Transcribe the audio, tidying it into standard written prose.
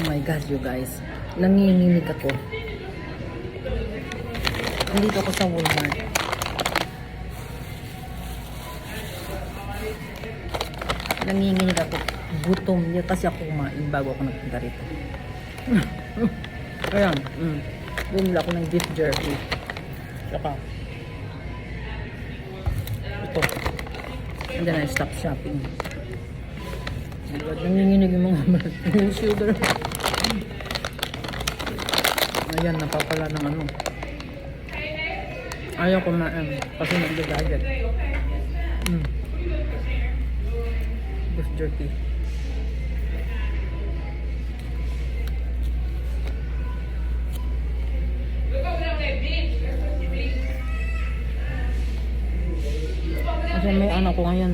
my God, you guys. Nanginginig ako. Nandito ako sa Walmart. Nanginginig ako. Gutom niya kasi ako kumain bago ako nagpunta rito. Ayan. Bumili ako ng beef jerky. Saka ito. And then I stop shopping. Nanginginig yung mga malat. Yung sugar. Ayan, napapala ng ano. Ayaw kumain kasi nagdadagat. Beef jerky. Kasi may anak ko ngayon